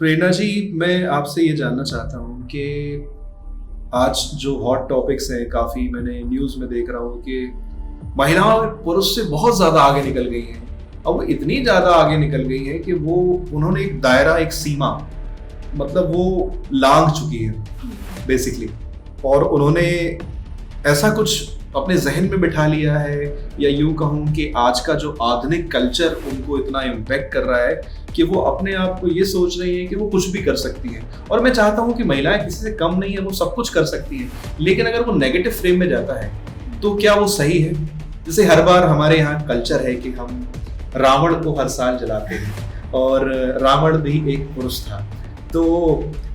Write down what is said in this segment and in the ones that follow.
प्रेरणा जी, मैं आपसे ये जानना चाहता हूँ कि आज जो हॉट टॉपिक्स हैं, काफ़ी मैंने न्यूज़ में देख रहा हूँ कि महिलाएं पुरुष से बहुत ज़्यादा आगे निकल गई हैं। और वो इतनी ज़्यादा आगे निकल गई हैं कि वो उन्होंने एक दायरा, एक सीमा, मतलब वो लांघ चुकी है बेसिकली। और उन्होंने ऐसा कुछ अपने जहन में बिठा लिया है, या यूं कहूँ कि आज का जो आधुनिक कल्चर उनको इतना इम्पैक्ट कर रहा है कि वो अपने आप को ये सोच रही है कि वो कुछ भी कर सकती हैं। और मैं चाहता हूँ कि महिलाएं किसी से कम नहीं है, वो सब कुछ कर सकती हैं। लेकिन अगर वो नेगेटिव फ्रेम में जाता है तो क्या वो सही है? जैसे हर बार हमारे यहाँ कल्चर है कि हम रावण को हर साल जलाते हैं, और रावण भी एक पुरुष था। तो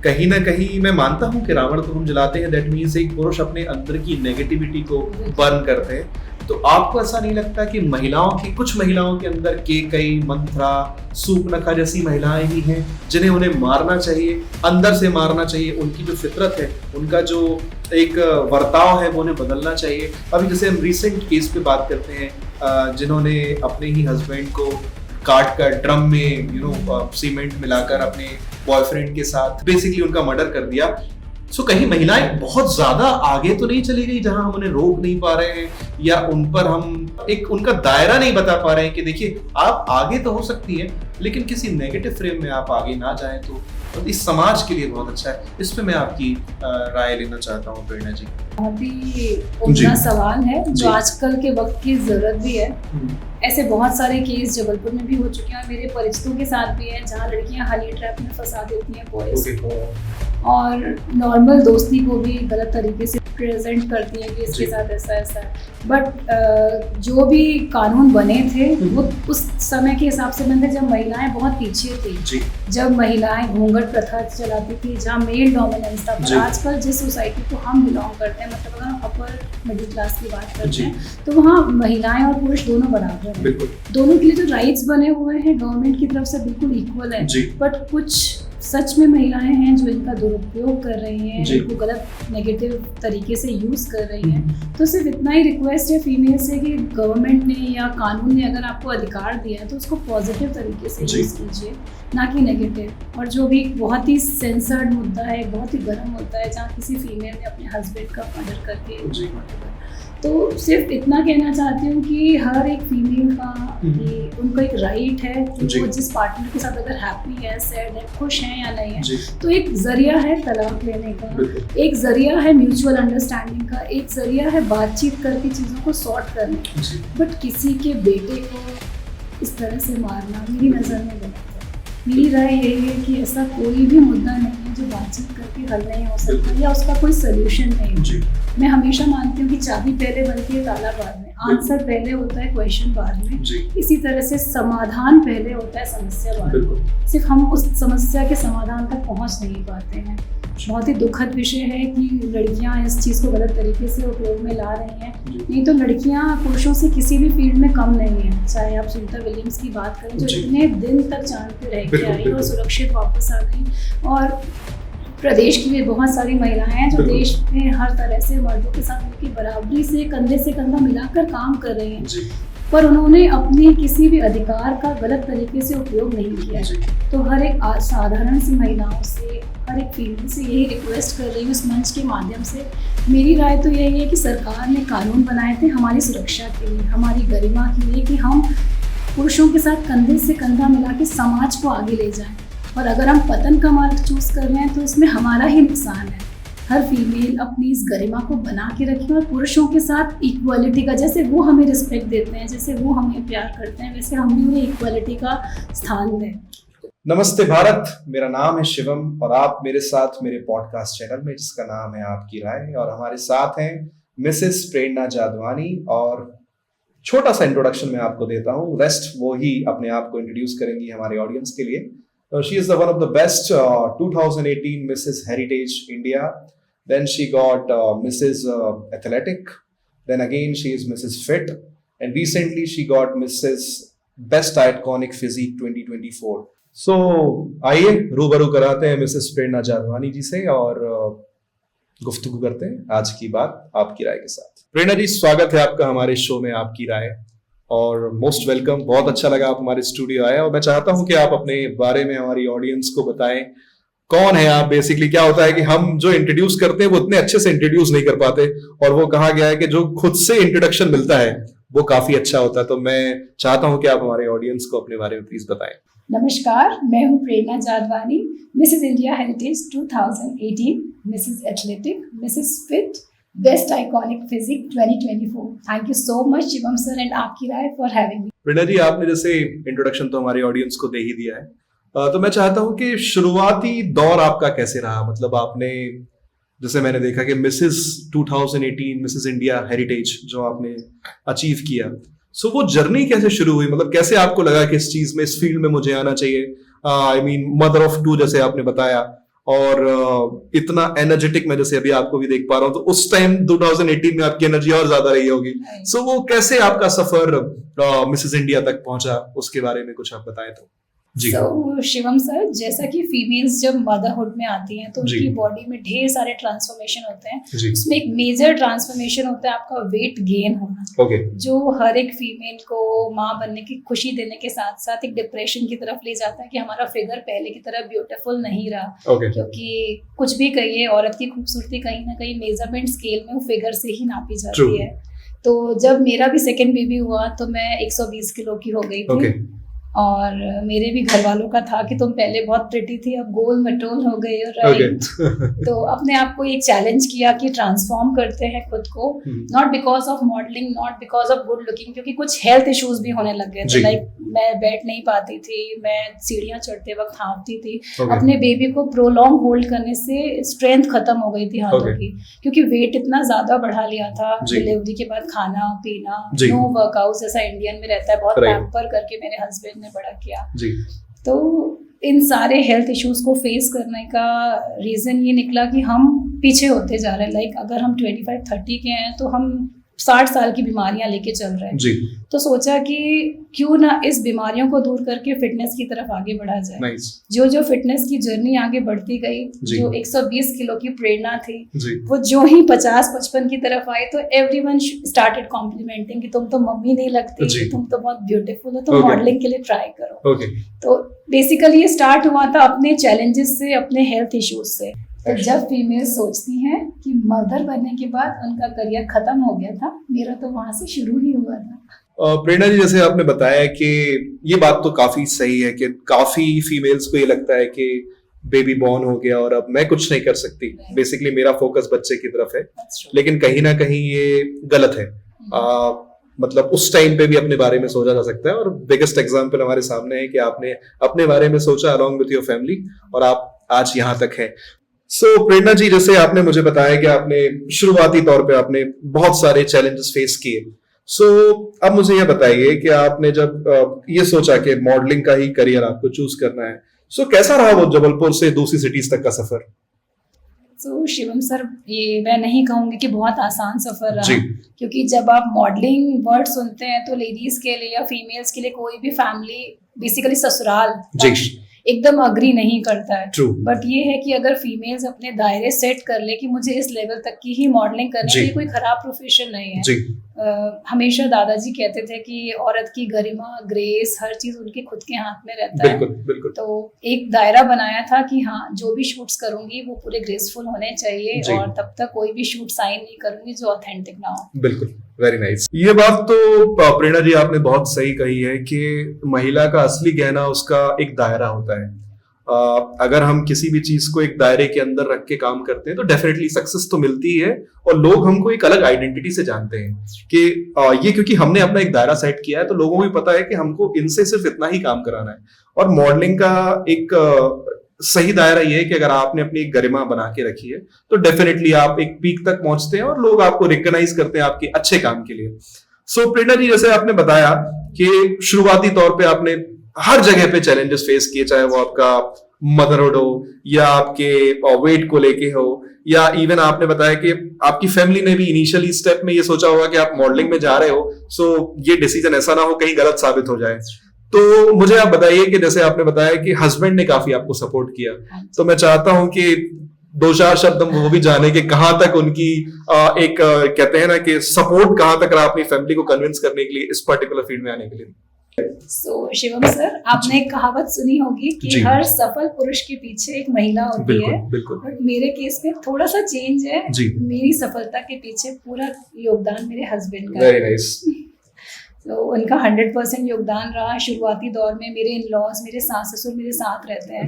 कहीं ना कहीं मैं मानता हूँ कि रावण को हम जलाते हैं, दैट मीन्स एक पुरुष अपने अंदर की नेगेटिविटी को बर्न करते हैं। तो आपको ऐसा नहीं लगता कि कुछ महिलाओं के अंदर केकई, मंत्रा, सूर्पनखा जैसी महिलाएं भी हैं जिन्हें उन्हें मारना चाहिए, अंदर से मारना चाहिए? उनकी जो फितरत है, उनका जो एक वर्ताव है, वो उन्हें बदलना चाहिए। अभी जैसे हम रिसेंट केस पे बात करते हैं, जिन्होंने अपने ही हस्बैंड को काट कर ड्रम में सीमेंट मिलाकर अपने बॉयफ्रेंड के साथ बेसिकली उनका मर्डर कर दिया। सो कहीं महिलाएं बहुत ज्यादा आगे तो नहीं चली गई जहां हम उन्हें रोक नहीं पा रहे हैं, या उन पर हम एक उनका दायरा नहीं बता पा रहे हैं कि देखिए आप आगे तो हो सकती है, लेकिन किसी नेगेटिव फ्रेम में आप आगे ना जाएं तो इस समाज के लिए बहुत अच्छा है। इस पे मैं आपकी राय लेना चाहता हूँ प्रेरणा जी। बहुत ही उम्दा सवाल है जो आजकल के वक्त की जरूरत भी है। ऐसे बहुत सारे केस जबलपुर में भी हो चुके हैं और मेरे परिचितों के साथ भी है, जहाँ लड़कियां हनी ट्रैप में फंसा देती हैं बॉयज को, और नॉर्मल दोस्ती को भी गलत तरीके से प्रेजेंट करती हैं कि इसके साथ ऐसा ऐसा है। बट जो भी कानून बने थे वो उस समय के हिसाब से बने थे जब महिलाएं बहुत पीछे थी, जब महिलाएं घूंघट प्रथा चलाती थी, जहाँ मेल डोमिनेंस था। पर आजकल जिस सोसाइटी को हम बिलोंग करते हैं, मतलब अगर हम अपर मिडिल क्लास की बात करते हैं, तो वहाँ महिलाएं और पुरुष दोनों बराबर हैं। दोनों के लिए जो राइट्स बने हुए हैं गवर्नमेंट की तरफ से बिल्कुल इक्वल है। बट कुछ सच में महिलाएं हैं जो इनका दुरुपयोग कर रही हैं, इनको गलत नेगेटिव तरीके से यूज कर रही हैं। तो सिर्फ इतना ही रिक्वेस्ट है फीमेल से कि गवर्नमेंट ने या कानून ने अगर आपको अधिकार दिया है तो उसको पॉजिटिव तरीके से यूज कीजिए, ना कि नेगेटिव। और जो भी बहुत ही सेंसर्ड मुद्दा है, बहुत ही गर्म मुद्दा है, जहाँ किसी फीमेल ने अपने हस्बैंड का मर्डर करके, तो सिर्फ इतना कहना चाहती हूँ कि हर एक फीमेल का उनका एक राइट है कि वो जिस पार्टनर के साथ अगर हैप्पी है, सैड है, खुश है या नहीं है, तो एक जरिया है तलाक लेने का, एक जरिया है म्यूचुअल अंडरस्टैंडिंग का, एक जरिया है बातचीत करके चीज़ों को सॉर्ट करने का। बट किसी के बेटे को इस तरह से मारना मेरी नज़र में गलत है। मेरी राय यही है कि ऐसा कोई भी मुद्दा नहीं है जो बातचीत करके हल नहीं हो सकता या उसका कोई सोल्यूशन नहीं है। मैं हमेशा मानती हूँ कि चाबी पहले बनती है ताला बाद में, आंसर पहले होता है क्वेश्चन बाद में। इसी तरह से समाधान पहले होता है समस्या बाद में। सिर्फ हम उस समस्या के समाधान तक पहुँच नहीं पाते हैं। बहुत ही दुखद विषय है कि लड़कियां इस चीज़ को गलत तरीके से उपयोग में ला रही हैं। नहीं तो लड़कियां पुरुषों से किसी भी फील्ड में कम नहीं है। चाहे आप सुनीता विलियम्स की बात करें, जो इतने दिन तक चांद पे रह के आई और सुरक्षित वापस आ गई, और प्रदेश की भी बहुत सारी महिलाएं हैं जो देश में हर तरह से मर्दों के साथ उनकी बराबरी से कंधा मिलाकर काम कर रही हैं, पर उन्होंने अपने किसी भी अधिकार का गलत तरीके से उपयोग नहीं किया है। तो हर एक साधारण सी महिलाओं से, हर एक फील्ड से यही रिक्वेस्ट कर रही हूँ इस मंच के माध्यम से। मेरी राय तो यही है कि सरकार ने कानून बनाए थे हमारी सुरक्षा के लिए, हमारी गरिमा के लिए, कि हम पुरुषों के साथ कंधे से कंधा मिला के समाज को आगे ले जाएं। और अगर हम पतन का मार्ग चूज कर रहे हैं तो इसमें हमारा ही नुकसान है। हर फीमेल अपनी इस गरिमा को बना के रखे और पुरुषों के साथ इक्वालिटी का, जैसे वो हमें रिस्पेक्ट देते हैं, जैसे वो हमें प्यार करते हैं, वैसे हम भी उन्हें इक्वालिटी का स्थान दें। नमस्ते भारत, मेरा नाम है शिवम और आप मेरे साथ मेरे पॉडकास्ट चैनल में, जिसका नाम है आपकी राय, और हमारे साथ हैं मिसेस प्रेरणा जादवानी। और छोटा सा इंट्रोडक्शन मैं आपको देता हूँ, रेस्ट वो ही अपने आप को इंट्रोड्यूस करेंगी हमारे ऑडियंस के लिए। She is one of the best 2018 Mrs heritage India, then she got Mrs. Athletic, then again she is Mrs. Fit, and recently she got Mrs. Best Iconic Physique 2024. So आइए रूबरू कराते हैं Mrs प्रेरणा जादवानी जी से और गुफ्तगू करते हैं आज की बात आपकी राय के साथ। प्रेरणा जी, स्वागत है आपका हमारे शो में आपकी राय। और मोस्ट वेलकम। बहुत अच्छा लगा आप हमारे स्टूडियो आए, और मैं चाहता हूं कि आप अपने बारे में हमारी ऑडियंस को बताएं, कौन है आप। बेसिकली क्या होता है कि हम जो इंट्रोड्यूस करते हैं वो उतने अच्छे से इंट्रोड्यूस नहीं कर पाते, और वो कहा गया है कि जो खुद से इंट्रोडक्शन मिलता है वो काफी अच्छा होता है। तो मैं चाहता हूं कि आप हमारे ऑडियंस को अपने बारे में प्लीज बताएं। नमस्कार, मैं हूं Prerna Jadwani, Mrs India heritage 2018, Mrs athletic, Mrs fit, best iconic physique 2024। Thank you so much Shivam sir and आपकी राय फॉर हैविंग मी। प्रेरणा जी, आपने जैसे इंट्रोडक्शन तो हमारी ऑडियंस को दे ही दिया है, तो मैं चाहता हूं कि शुरुआती दौर आपका कैसे रहा। मतलब आपने, जैसे मैंने देखा कि मिसेस 2018 मिसेस इंडिया हेरिटेज जो आपने अचीव किया, सो वो जर्नी कैसे शुरू हुई? मतलब कैसे आपको लगा कि इस चीज में, इस फील्ड में मुझे आना चाहिए? I mean mother of two जैसे आपने बताया, और इतना एनर्जेटिक मैं जैसे अभी आपको भी देख पा रहा हूं, तो उस टाइम 2018 में आपकी एनर्जी और ज्यादा रही होगी। सो वो कैसे आपका सफर मिसेस इंडिया तक पहुंचा, उसके बारे में कुछ आप बताएं तो। शिवम सर, जैसा कि फीमेल्स जब मदरहुड में आती हैं तो उनकी बॉडी में ढेर सारे ट्रांसफॉर्मेशन होते हैं। उसमें एक मेजर ट्रांसफॉर्मेशन होता है आपका वेट गेन होना, जो हर एक फीमेल को माँ बनने की खुशी देने के साथ साथ एक डिप्रेशन की तरफ ले जाता है कि हमारा फिगर पहले की तरह ब्यूटीफुल नहीं रहा। क्योंकि कुछ भी कहिए, औरत की खूबसूरती कहीं ना कहीं मेजरमेंट स्केल में वो फिगर से ही नापी जाती है। तो जब मेरा भी सेकेंड बेबी हुआ तो मैं 120 किलो की हो गई थी, और मेरे भी घर वालों का था कि तुम पहले बहुत प्रिटी थी, अब गोल मटोल हो गई हो, राइट। तो अपने आप को एक चैलेंज किया कि ट्रांसफॉर्म करते हैं खुद को, not because of modelling, not because of good looking, क्योंकि कुछ हेल्थ इश्यूज भी होने लग गए थे। लाइक मैं बैठ नहीं पाती थी, मैं सीढ़ियाँ चढ़ते वक्त हाँफती थी। अपने बेबी को प्रोलॉन्ग होल्ड करने से स्ट्रेंथ खत्म हो गई थी हाथों की, क्योंकि वेट इतना ज्यादा बढ़ा लिया था। डिलीवरी के बाद खाना पीना, नो वर्कआउट जैसा इंडियन में रहता है, बहुत पैम्पर करके मेरे हस्बैंड बड़ा किया। तो इन सारे हेल्थ इश्यूज को फेस करने का रीजन ये निकला कि हम पीछे होते जा रहे हैं। लाइक अगर हम 25-30 के हैं तो हम 60 साल की बीमारियां लेके चल रहे हैं। तो सोचा कि क्यों ना इस बीमारियों को दूर करके फिटनेस की तरफ आगे बढ़ा जाए। जो फिटनेस की जर्नी आगे बढ़ती गई, जो 120 किलो की प्रेरणा थी, वो जो ही 50-55 की तरफ आई तो एवरीवन स्टार्टेड कॉम्प्लीमेंटिंग कि तुम तो मम्मी नहीं लगती, तुम तो बहुत ब्यूटीफुल हो, तो मॉडलिंग के लिए ट्राई करो। तो बेसिकली ये स्टार्ट हुआ था अपने चैलेंजेस से, अपने हेल्थ इश्यूज से। तो जब फीमेल सोचती हैं कि मदर बनने के बाद उनका करियर खत्म हो गया था, मेरा तो वहां से शुरू ही हुआ था। प्रेरणा जी, जैसे आपने बताया कि ये बात तो काफी सही है कि काफी फीमेल्स को ये लगता है कि बेबी बॉर्न हो गया और अब मैं कुछ नहीं कर सकती, बेसिकली मेरा फोकस बच्चे की तरफ है। लेकिन कहीं ना कहीं ये गलत है। मतलब उस टाइम पे भी अपने बारे में सोचा जा सकता है, और बिगेस्ट एग्जाम्पल हमारे सामने है कि आपने अपने बारे में सोचा अलॉन्ग विथ योर फैमिली, और आप आज यहाँ तक है। प्रेरणा जी, जैसे आपने मुझे बताया कि आपने शुरुआती तौर पे आपने बहुत सारे चैलेंजेस फेस किए। अब मुझे ये बताइए कि आपने जब ये सोचा कि मॉडलिंग का ही करियर आपको चूज करना है, कैसा रहा वो जबलपुर से दूसरी सिटीज तक का सफर? शिवम सर, ये मैं नहीं कहूंगी कि बहुत आसान सफर रहा, क्योंकि जब आप मॉडलिंग वर्ड सुनते हैं तो लेडीज के लिए या फीमेल्स के लिए कोई भी फैमिली बेसिकली ससुराल एकदम अग्री नहीं करता है। बट ये है कि अगर फीमेल्स अपने दायरे सेट कर ले कि मुझे इस लेवल तक की ही मॉडलिंग करनी है, कोई खराब प्रोफेशन नहीं है। हमेशा दादाजी कहते थे कि औरत की गरिमा, ग्रेस, हर चीज उनके खुद के हाथ में रहता है। बिल्कुल। तो एक दायरा बनाया था कि हाँ, जो भी शूट्स करूंगी वो पूरे ग्रेसफुल होने चाहिए, और तब तक कोई भी शूट साइन नहीं करूंगी जो ऑथेंटिक ना हो। बिल्कुल, वेरी नाइस। ये बात तो प्रेरणा जी आपने बहुत सही कही है कि महिला का असली गहना उसका एक दायरा होता है। अगर हम किसी भी चीज को एक दायरे के अंदर रख के काम करते हैं तो डेफिनेटली सक्सेस तो मिलती है, और लोग हमको एक अलग आइडेंटिटी से जानते हैं कि ये क्योंकि हमने अपना एक दायरा सेट किया है, तो लोगों को भी पता है कि हमको इनसे सिर्फ इतना ही काम कराना है। और मॉडलिंग का एक सही दायरा ये है कि अगर आपने अपनी एक गरिमा बना के रखी है तो डेफिनेटली आप एक पीक तक पहुंचते हैं और लोग आपको रिकॉग्नाइज करते हैं आपके अच्छे काम के लिए। प्रेरणा जी, जैसे आपने बताया कि शुरुआती तौर पे आपने हर जगह पे चैलेंजेस फेस किए, चाहे वो आपका मदरहुड हो या आपके वेट को लेके हो, या इवन आपने बताया कि आपकी फैमिली ने भी इनिशियली स्टेप में ये सोचा होगा कि आप मॉडलिंग में जा रहे हो, ये डिसीजन ऐसा ना हो कहीं गलत साबित हो जाए। तो मुझे आप बताइए कि जैसे आपने बताया कि हस्बैंड ने काफी आपको सपोर्ट किया, तो मैं चाहता हूं कि दो चार शब्द हम वो भी जाने कि कहाँ तक उनकी कहते हैं ना कि सपोर्ट कहाँ तक रहा अपनी फैमिली को कन्विंस करने के लिए इस पर्टिकुलर फील्ड में आने के लिए। शिवम सर, आपने एक कहावत सुनी होगी कि हर सफल पुरुष के पीछे एक महिला होती है। बिल्कुल। बट मेरे केस में थोड़ा सा चेंज है। मेरी सफलता के पीछे पूरा योगदान मेरे हस्बैंड का। Very nice. तो उनका 100% योगदान रहा। शुरुआती दौर में मेरे इन-लॉज, मेरे सास ससुर मेरे साथ रहते हैं,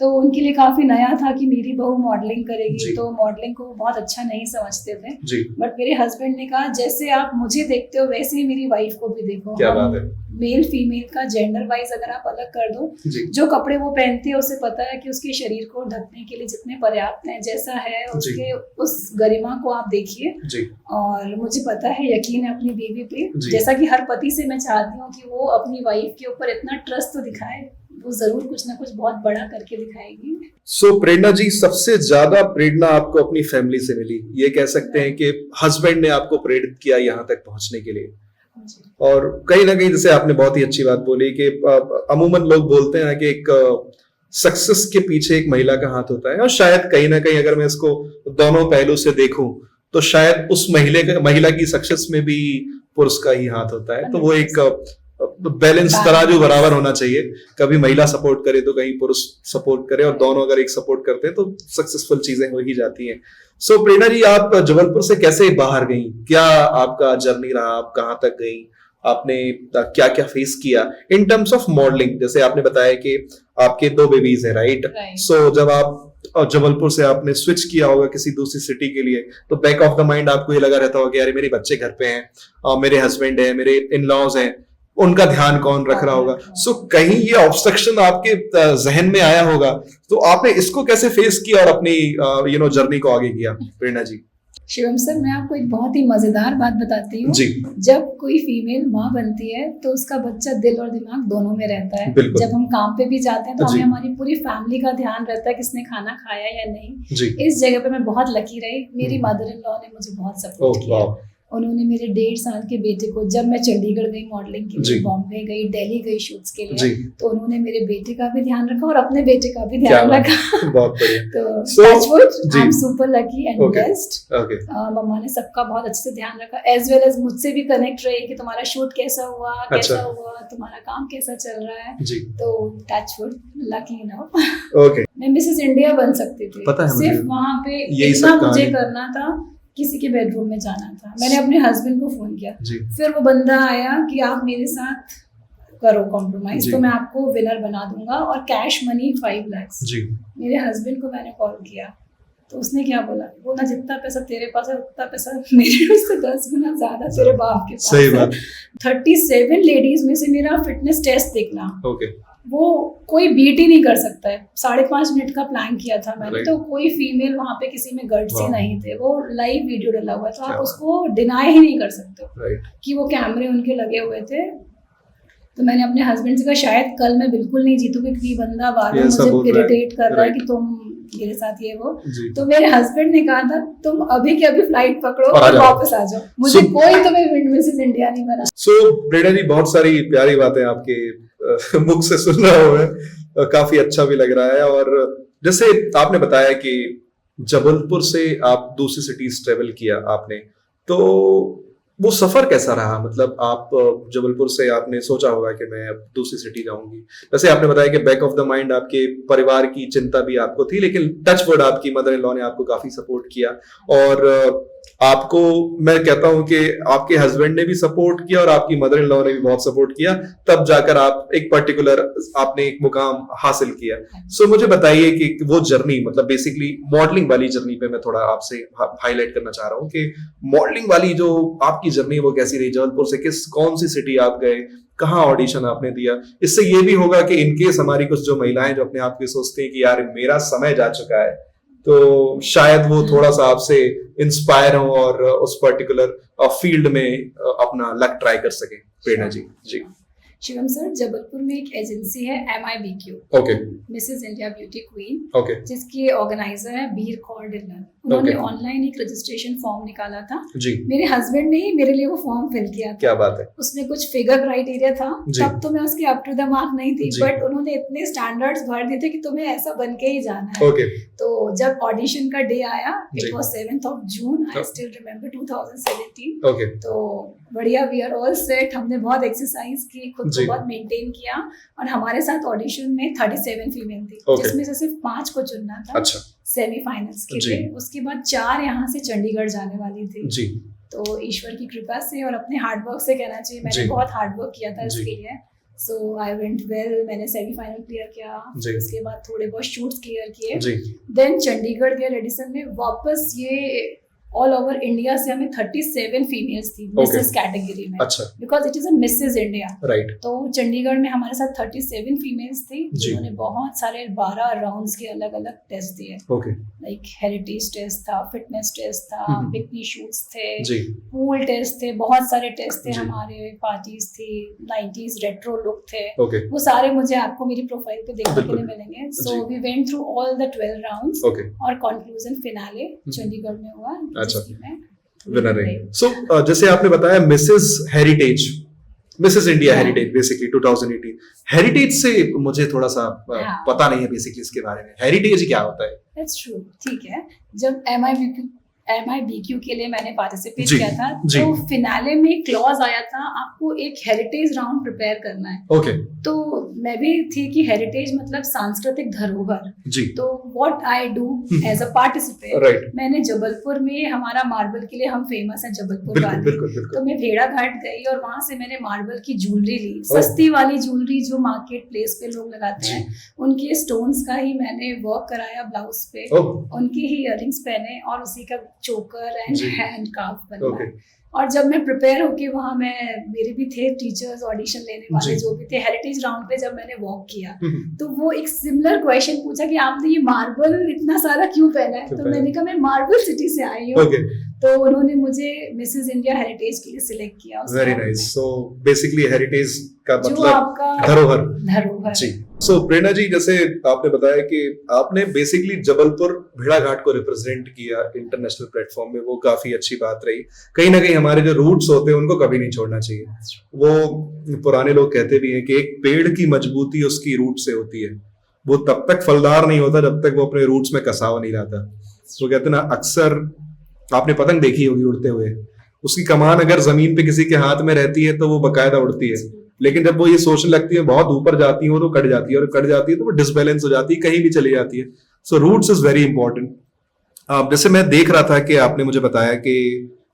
तो उनके लिए काफी नया था कि मेरी बहू मॉडलिंग करेगी, तो मॉडलिंग को बहुत अच्छा नहीं समझते थे। बट मेरे हस्बैंड ने कहा जैसे आप मुझे देखते हो वैसे ही मेरी वाइफ को भी देखो। क्या बात है। मेल फीमेल का जेंडर वाइज अगर आप अलग कर दो, जो कपड़े वो पहनती है उसे पता है कि उसके शरीर को ढकने के लिए जितने पर्याप्त हैं, जैसा है उसके उस गरिमा को आप देखिए। और मुझे पता है, यकीन है अपनी बीवी पे, जैसा कि हर पति से मैं चाहती हूँ कि वो अपनी वाइफ के ऊपर इतना ट्रस्ट तो दिखाए, वो जरूर कुछ ना कुछ बहुत बड़ा करके दिखाएगी। सो प्रेरणा जी, सबसे ज्यादा प्रेरणा आपको अपनी फैमिली से मिली, ये कह सकते हैं कि हस्बैंड ने आपको प्रेरित किया यहाँ तक पहुंचने के लिए। और कहीं ना कहीं जैसे आपने बहुत ही अच्छी बात बोली कि अमूमन लोग बोलते हैं कि एक सक्सेस के पीछे एक महिला का हाथ होता है, और शायद कहीं ना कहीं अगर मैं इसको दोनों पहलू से देखूं तो शायद उस महिला की सक्सेस में भी पुरुष का ही हाथ होता है। तो वो एक बैलेंस तराजू बराबर होना चाहिए, कभी महिला सपोर्ट करे तो कहीं पुरुष सपोर्ट करे, और दोनों अगर एक सपोर्ट करते हैं तो सक्सेसफुल चीजें हो ही जाती हैं। सो प्रेरणा जी, आप जबलपुर से कैसे बाहर गई, क्या आपका जर्नी रहा, आप कहाँ तक गई, आपने क्या क्या फेस किया इन टर्म्स ऑफ मॉडलिंग? जैसे आपने बताया कि आपके 2 बेबीज हैं, राइट? सो जब आप जबलपुर से आपने स्विच किया होगा किसी दूसरी सिटी के लिए, तो बैक ऑफ द माइंड आपको ये लगा रहता होगा कि यार मेरे बच्चे घर पे हैं, मेरे हस्बैंड है, मेरे इन-लॉज हैं, उनका ध्यान कौन रख रहा होगा? सो कहीं ये ऑब्स्ट्रक्शन आपके जहन में आया होगा, तो आपने इसको कैसे फेस किया और अपनी जर्नी को आगे किया प्रेरणा जी? शिवम सर, मैं आपको एक बहुत ही मजेदार बात बताती हूँ। जब कोई फीमेल माँ बनती है तो उसका बच्चा दिल और दिमाग दोनों में रहता है। जब हम काम पे भी जाते हैं तो हमें हमारी पूरी फैमिली का ध्यान रहता है, किसने खाना खाया या नहीं। इस जगह पे मैं बहुत लकी रही, मेरी मदर इन लॉ ने मुझे बहुत सपोर्ट किया। उन्होंने मेरे 1.5 साल के बेटे को, जब मैं चंडीगढ़ गई मॉडलिंग के लिए, बॉम्बे गई, दिल्ली गई शूट्स के लिए, तो उन्होंने मेरे बेटे का भी ध्यान रखा और अपने बेटे का भी ध्यान रखा। बहुत बढ़िया। तो touchwood, I am super lucky and blessed. Mamma ने सबका बहुत अच्छे से ध्यान रखा, एज वेल एज मुझसे भी कनेक्ट रही कि तुम्हारा शूट कैसा हुआ, कैसा हुआ, तुम्हारा काम कैसा चल रहा है। तो टचवुड, लकी इनफ मैं मिसेस इंडिया बन सकती थी, सिर्फ वहाँ पे इतना मुझे करना था, किसी के बेडरूम में जाना था। मैंने अपने हस्बैंड को फोन किया, फिर वो बंदा आया कि आप मेरे साथ करो कॉम्प्रोमाइज, तो मैं आपको विनर बना दूंगा, और कैश मनी 5 लाख। मेरे हस्बैंड को मैंने कॉल किया, तो उसने क्या बोला जितना पैसा तेरे पास है उतना पैसा मेरे उससे 10 गुना ज्यादा तेरे बाप के पास है। 37 लेडीज में से मेरा फिटनेस टेस्ट देखना, वो कोई बीट ही नहीं कर सकता है। 5.5 मिनट का प्लान किया था मैंने, तो कोई फीमेल वहां पे किसी में गट्स ही नहीं थे। वो लाइव वीडियो डला हुआ है, तो आप उसको डिनाई ही नहीं कर सकते कि वो कैमरे उनके लगे हुए थे। तो मैंने अपने हस्बैंड से कहा शायद कल मैं बिल्कुल नहीं जीतूंगी, क्योंकि बंदा बार-बार मुझे इरिटेट कर रहा है कि तुम मेरे साथ ये वो। तो मेरे हस्बैंड ने कहा था तुम अभी के अभी फ्लाइट पकड़ो और वापस आ जाओ, मुझे कोई तुम्हें मिसेस इंडिया नहीं बना। सो प्रेरणा जी, बहुत सारी प्यारी बातें आपके मुख से सुन रहा हूं मैं, काफी अच्छा भी लग रहा है। और जैसे आपने बताया कि जबलपुर से आप दूसरी सिटीज ट्रेवल किया आपने, तो वो सफर कैसा रहा? मतलब आप जबलपुर से आपने सोचा होगा कि मैं अब दूसरी सिटी जाऊंगी, जैसे आपने बताया कि बैक ऑफ द माइंड आपके परिवार की चिंता भी आपको थी, लेकिन टच वर्ड आपकी मदर इन लॉ ने आपको काफी सपोर्ट किया, और आपको मैं कहता हूं कि आपके हस्बैंड ने भी सपोर्ट किया और आपकी मदर इन लॉ ने भी बहुत सपोर्ट किया, तब जाकर आप एक पर्टिकुलर आपने एक मुकाम हासिल किया। सो मुझे बताइए कि वो जर्नी, मतलब बेसिकली मॉडलिंग वाली जर्नी पे मैं थोड़ा आपसे हाईलाइट करना चाह रहा हूँ कि मॉडलिंग वाली जो आपकी जर्नी वो कैसी रही? जबलपुर से कौन सी सिटी आप गए, कहाँ ऑडिशन आपने दिया? इससे ये भी होगा कि इनकेस हमारी कुछ जो महिलाएं जो अपने आप को सोचती हैं कि यार मेरा समय जा चुका है, तो शायद वो थोड़ा सा आपसे इंस्पायर हो और उस पर्टिकुलर फील्ड में अपना लक ट्राई कर सके। प्रेरणा जी। शिवम सर, जबलपुर में एक एजेंसी है MIBQ, okay, Mrs India beauty queen, okay, जिसके ऑर्गेनाइजर है बीर कौर डिनर। उन्होंने ऑनलाइन एक रजिस्ट्रेशन फॉर्म निकाला था जी। मेरे हस्बैंड ने ही मेरे लिए वो फॉर्म फिल किया था। क्या बात है। उसमें कुछ फिगर क्राइटेरिया था, तब तो मैं उसके अप टू द मार्क नहीं थी, बट उन्होंने इतने स्टैंडर्ड्स भर दिए थे कि तुम्हें ऐसा बन के ही जाना है। ओके। तो जब ऑडिशन का डे आया, it was 7th of June, I still remember 2017। Okay. तो बढ़िया, वी आर ऑल सेट। हमने बहुत एक्सरसाइज की, खुद को बहुत मेंटेन किया, और हमारे साथ ऑडिशन में 37 फीमेल थी, जिसमें से सिर्फ 5 को चुनना था। अच्छा। सेमीफाइनल्स के लिए। उसके बाद 4 यहाँ से चंडीगढ़ जाने वाली थी जी। तो ईश्वर की कृपा से और अपने हार्ड वर्क से कहना चाहिए, मैंने बहुत हार्ड वर्क किया था इसके लिए। सो आई वेंट वेल, मैंने सेमीफाइनल क्लियर किया, उसके बाद थोड़े बहुत शूट्स क्लियर किए, देन चंडीगढ़ गए रेडिसन में। वापस ये ऑल ओवर इंडिया से हमें 37 फीमेल्स थी मिसेस कैटेगरी में, because it is a Mrs India, right. तो चंडीगढ़ में हमारे साथ 37 फीमेल्स थी, जिन्होंने बहुत सारे 12 राउंड्स के अलग अलग टेस्ट दिए, लाइक हेरिटेज टेस्ट था, फिटनेस टेस्ट था, बिकनी शूट्स थे, पूल टेस्ट थे, बहुत सारे टेस्ट थे हमारे, पार्टीज थी, 90s रेट्रो लुक थे, वो सारे मुझे आपको मेरी प्रोफाइल पे देखने के लिए मिलेंगे। So we went through all the 12 rounds, और कंक्लूजन फिनाले चंडीगढ़ में हुआ। विनर है। सो जैसे आपने बताया Mrs heritage, Mrs India heritage basically 2018। Heritage से मुझे थोड़ा सा पता नहीं है बेसिकली इसके बारे में, हेरिटेज क्या होता है? दैट्स ट्रू, ठीक है। जब MIBQ के लिए मैंने पार्टिसिपेट किया था, तो फिनाले में क्लॉज आया था आपको एक हेरिटेज राउंड प्रिपेयर करना है। तो मैं भी थी कि हेरिटेज मतलब सांस्कृतिक धरोहर, तो what I do as a participant, मैंने जबलपुर में, हमारा मार्बल के लिए हम फेमस है जबलपुर वाले, तो मैं भेड़ा घाट गई और वहां से मैंने मार्बल की ज्वेलरी ली, सस्ती वाली ज्वेलरी जो मार्केट प्लेस पे लोग लगाते हैं, उनके स्टोन्स का ही मैंने वर्क कराया ब्लाउज पे, उनके ही इयररिंग्स पहने, और उसी का चोकर एंड हैंड कार्व बनवाया। और जब मैं प्रिपेयर होके वहाँ, मेरे भी थे टीचर्स ऑडिशन लेने वाले जो भी थे, हेरिटेज राउंड पे जब मैंने वॉक किया, तो वो एक सिमिलर क्वेश्चन पूछा कि आपने ये मार्बल इतना सारा क्यों पहना है, तो मैंने कहा मैं मार्बल सिटी से आई हूँ, तो उन्होंने मुझे मिसेस इंडिया हेरिटेज के लिए सिलेक्ट किया। Very nice. So basically heritage का मतलब धरोहर जी। सो प्रेरणा जी, जैसे आपने बताया कि आपने बेसिकली जबलपुर भेड़ा घाट को रिप्रेजेंट किया इंटरनेशनल प्लेटफॉर्म में, वो काफी अच्छी बात रही। कहीं ना कहीं हमारे जो रूट्स होते हैं उनको कभी नहीं छोड़ना चाहिए। वो पुराने लोग कहते भी हैं कि एक पेड़ की मजबूती उसकी रूट से होती है, वो तब तक फलदार नहीं होता जब तक वो अपने रूट्स में कसाव नहीं लाता। तो कहते ना, अक्सर आपने पतंग देखी होगी उड़ते हुए, उसकी कमान अगर जमीन पे किसी के हाथ में रहती है तो वो बकायदा उड़ती है, लेकिन जब वो ये सोचने लगती है बहुत ऊपर जाती है वो तो कट जाती है, और कट जाती है तो वो डिसबैलेंस हो जाती है, कहीं भी चली जाती है। So roots is very important. जैसे मैं देख रहा था कि आपने मुझे बताया कि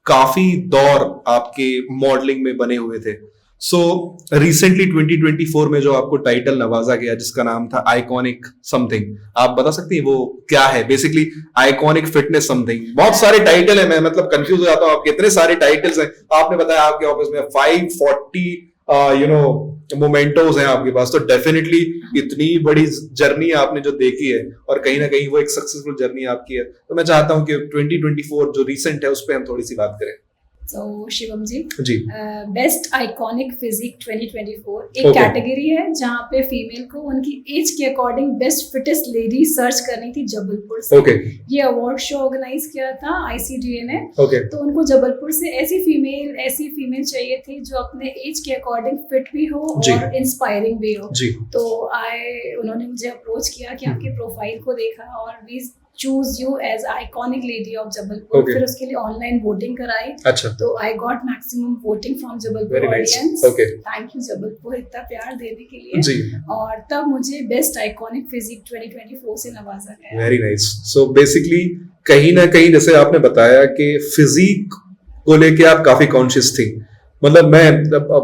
काफी दौर आपके मॉडलिंग में बने हुए थे। सो रिसेंटली 2024 में जो आपको टाइटल नवाजा गया जिसका नाम था आइकॉनिक समथिंग, आप बता सकती हैं वो क्या है? बेसिकली आइकॉनिक फिटनेस समथिंग, बहुत सारे टाइटल है, मैं मतलब कंफ्यूज हो जाता हूँ, आपके इतने सारे टाइटल्स हैं। आपने बताया आपके ऑफिस में 540 मोमेंटोज हैं आपके पास, तो डेफिनेटली इतनी बड़ी जर्नी आपने जो देखी है, और कहीं ना कहीं वो एक सक्सेसफुल जर्नी आपकी है। तो मैं चाहता हूं कि 2024 जो रिसेंट है उस पर हम थोड़ी सी बात करें। So, शिवम जी, बेस्ट आइकॉनिक फिजिक 2024 एक कैटेगरी है जहाँ पे फीमेल को उनकी एज के according best fittest lady search करनी थी जबलपुर से। ये अवार्ड शो ऑर्गेनाइज किया था ICDA ने। तो उनको जबलपुर से ऐसी फीमेल चाहिए थी जो अपने एज के अकॉर्डिंग फिट भी हो और इंस्पायरिंग भी हो। तो उन्होंने मुझे अप्रोच किया कि आपके प्रोफाइल को देखा और we choose you as iconic lady of Jabalpur। फिर उसके लिए ऑनलाइन वोटिंग कराई। तो I got maximum voting from Jabalpur audience. Thank you Jabalpur इतना प्यार देने के लिए। और तब मुझे बेस्ट आइकॉनिक फिजिक 2024 से नवाजा गया। Very nice. सो बेसिकली कहीं ना कहीं जैसे आपने बताया कि फिजिक को लेके आप काफी कॉन्शियस थी, मतलब मैं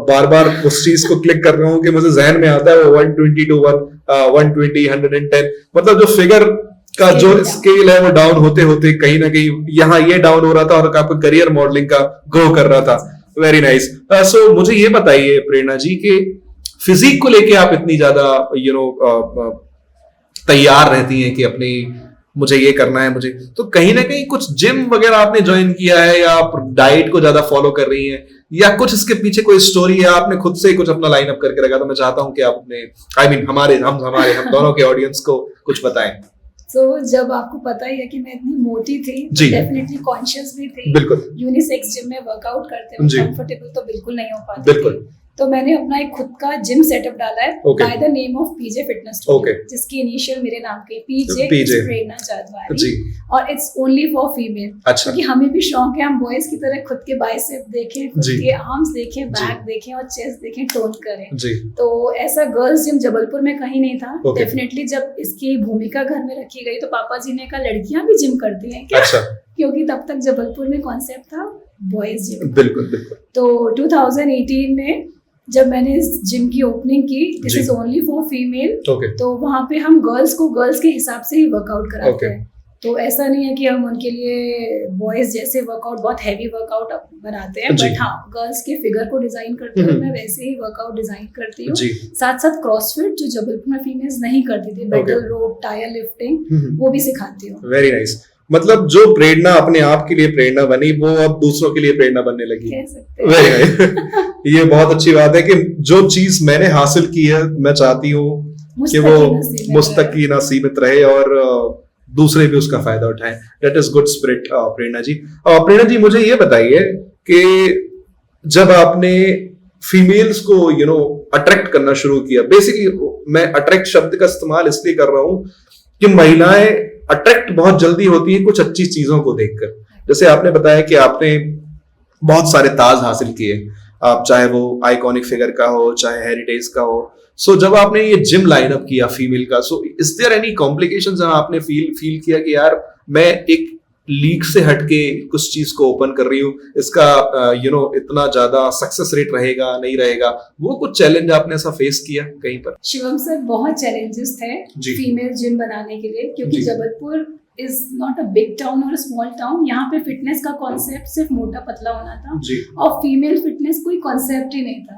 बार बार उस चीज को क्लिक कर रहा हूँ कि मुझे जहन में आता है 120 to 120 110, मतलब जो फिगर का जो स्केल है वो डाउन होते होते कहीं ना कहीं यहाँ ये डाउन हो रहा था और आपका करियर मॉडलिंग का ग्रो कर रहा था। Very nice. सो मुझे ये बताइए प्रेरणा जी कि फिजिक को लेके आप इतनी ज्यादा तैयार रहती हैं कि अपनी मुझे ये करना है, मुझे तो कहीं ना कहीं कुछ जिम वगैरह आपने ज्वाइन किया है या आप डाइट को ज्यादा फॉलो कर रही हैं, या कुछ इसके पीछे कोई स्टोरी है, आपने खुद से ही कुछ अपना लाइन अप करके रखा? तो मैं चाहता हूँ कि आप अपने हम दोनों के ऑडियंस को कुछ बताएं। जब आपको पता ही है कि मैं इतनी मोटी थी, डेफिनेटली कॉन्शियस भी थी। बिल्कुल। यूनिसेक्स जिम में वर्कआउट करते हैं, कंफर्टेबल तो बिल्कुल नहीं हो पाती। बिल्कुल। तो मैंने अपना एक खुद का जिम सेटअप डाला है by the name of PJ fitness studio, जिसकी इनिशियल मेरे नाम के पीजे प्रेरणा जादवानी, और इट्स ओनली फॉर फीमेल। क्योंकि हमें भी शौक है, हम बॉयज की तरह खुद के बाइसेप देखें, खुद के आर्म्स देखें, बैक देखें और चेस्ट देखें, टोन करें। तो ऐसा गर्ल्स जिम जबलपुर में कहीं नहीं था। डेफिनेटली जब इसकी भूमिका घर में रखी गई तो पापा जी ने कहा लड़कियां भी जिम करती हैं क्या? क्योंकि तब तक जबलपुर में कॉन्सेप्ट था बॉयज जिम। बिल्कुल बिल्कुल। तो 2018 में जब मैंने इस जिम की ओपनिंग की, this is only for female, तो वहाँ पे हम गर्ल्स को गर्ल्स के हिसाब से ही वर्कआउट कराते हैं। तो ऐसा नहीं है कि हम उनके लिए बॉयज जैसे वर्कआउट बहुत हैवी वर्कआउट बनाते हैं, बट हाँ गर्ल्स के फिगर को डिजाइन करते हुए मैं वैसे ही वर्कआउट डिजाइन करती हूँ। साथ साथ क्रॉसफिट जो जबलपुर में फीमेल्स नहीं करती थी, बेटल रोप, टायर लिफ्टिंग, वो भी सिखाती हूँ। Very nice. मतलब जो प्रेरणा अपने आप के लिए प्रेरणा बनी, वो अब दूसरों के लिए प्रेरणा बनने लगी। Very nice. ये बहुत अच्छी बात है कि जो चीज मैंने हासिल की है, मैं चाहती हूँ कि वो मुझ तक ही ना सीमित रहे और दूसरे भी उसका फायदा उठाएं। दैट इज गुड स्पिरिट प्रेरणा जी। प्रेरणा जी, मुझे ये बताइए कि जब आपने फीमेल्स को अट्रैक्ट करना शुरू किया, बेसिकली मैं अट्रैक्ट शब्द का इस्तेमाल इसलिए कर रहा हूँ कि महिलाएं अट्रैक्ट बहुत जल्दी होती है कुछ अच्छी चीजों को देखकर। जैसे आपने बताया कि आपने बहुत सारे ताज हासिल किए, आप चाहे वो आइकॉनिक फिगर का हो, चाहे हेरिटेज का हो। सो जब आपने ये जिम लाइनअप किया फीमेल का, so is there any complications जहां आपने फील किया कि यार मैं एक लीग से हटके कुछ चीज को ओपन कर रही हूँ, इसका इतना ज्यादा सक्सेस रेट रहेगा नहीं रहेगा? वो कुछ चैलेंज आपने ऐसा फेस किया कहीं पर? शिवम सर, बहुत चैलेंजेस थे फीमेल जिम बनाने के लिए, क्योंकि Jabalpur is not a big town और स्मॉल टाउन। यहाँ पे फिटनेस का कॉन्सेप्ट सिर्फ मोटा पतला होना था और फीमेल फिटनेस कोई कॉन्सेप्ट ही नहीं था।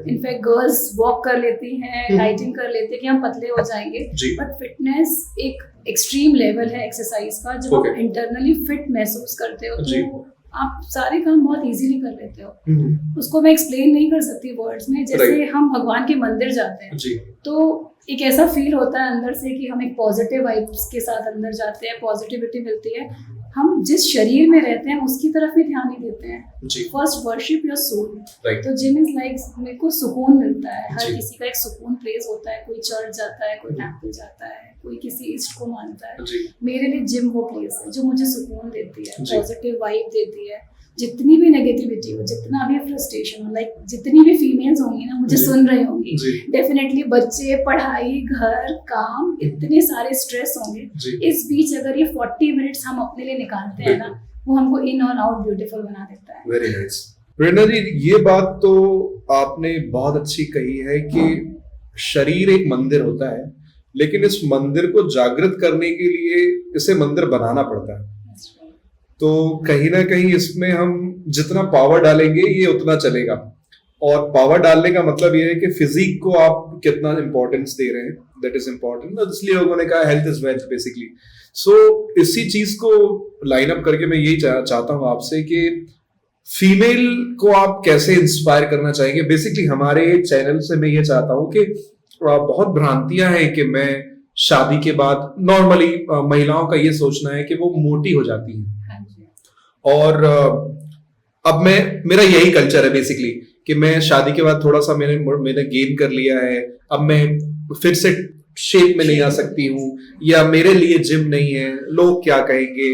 इनफैक्ट गर्ल्स वॉक कर लेती हैं, डाइटिंग कर लेते हैं कि हम पतले हो जाएंगे, बट फिटनेस एक एक्सट्रीम लेवल है एक्सरसाइज का। जब आप इंटरनली फिट महसूस करते हो तो आप सारे काम बहुत इजीली कर लेते हो। उसको मैं एक्सप्लेन नहीं कर सकती वर्ड्स में। जैसे हम भगवान के मंदिर जाते हैं तो एक ऐसा फील होता है अंदर से कि हम एक पॉजिटिव वाइब्स के साथ अंदर जाते हैं, पॉजिटिविटी मिलती है। हम जिस शरीर में रहते हैं उसकी तरफ ही ध्यान नहीं देते हैं। First worship your soul. तो जिम इज लाइक, मेरे को सुकून मिलता है। हर किसी का एक सुकून प्लेस होता है, कोई चर्च जाता है, कोई टेंपल जाता है, कोई किसी इष्ट को मानता है। मेरे लिए जिम वो प्लेस है जो मुझे सुकून देती है, पॉजिटिव वाइब देती है। जितनी भी नेगेटिविटी हो, जितना भी फ्रस्ट्रेशन हो, लाइक जितनी भी फीमेल्स होंगी ना मुझे सुन रही होंगी, डेफिनेटली बच्चे, पढ़ाई, घर, काम, इतने सारे स्ट्रेस होंगे। इस बीच अगर ये 40 मिनट्स हम अपने लिए निकालते हैं ना, वो हमको इन और आउट ब्यूटीफुल बना देता है। Very nice. प्रेरणा जी, ये बात तो आपने बहुत अच्छी कही है कि शरीर एक मंदिर होता है, लेकिन इस मंदिर को जागृत करने के लिए इसे मंदिर बनाना पड़ता है। तो कहीं ना कहीं इसमें हम जितना पावर डालेंगे ये उतना चलेगा। और पावर डालने का मतलब ये है कि फिजिक को आप कितना इंपॉर्टेंस दे रहे हैं, दैट इज इंपॉर्टेंट। इसलिए लोगों ने कहा हेल्थ इज वेल्थ बेसिकली। सो इसी चीज को लाइन अप करके मैं यही चाहता हूं आपसे कि फीमेल को आप कैसे इंस्पायर करना चाहेंगे। बेसिकली हमारे चैनल से मैं ये चाहता हूं कि बहुत भ्रांतियां हैं कि मैं शादी के बाद, नॉर्मली महिलाओं का ये सोचना है कि वो मोटी हो जाती हैं, और अब मेरा यही कल्चर है बेसिकली कि मैं शादी के बाद थोड़ा सा मैंने गेन कर लिया है, अब मैं फिर से शेप में नहीं आ सकती हूँ, या मेरे लिए जिम नहीं है, लोग क्या कहेंगे,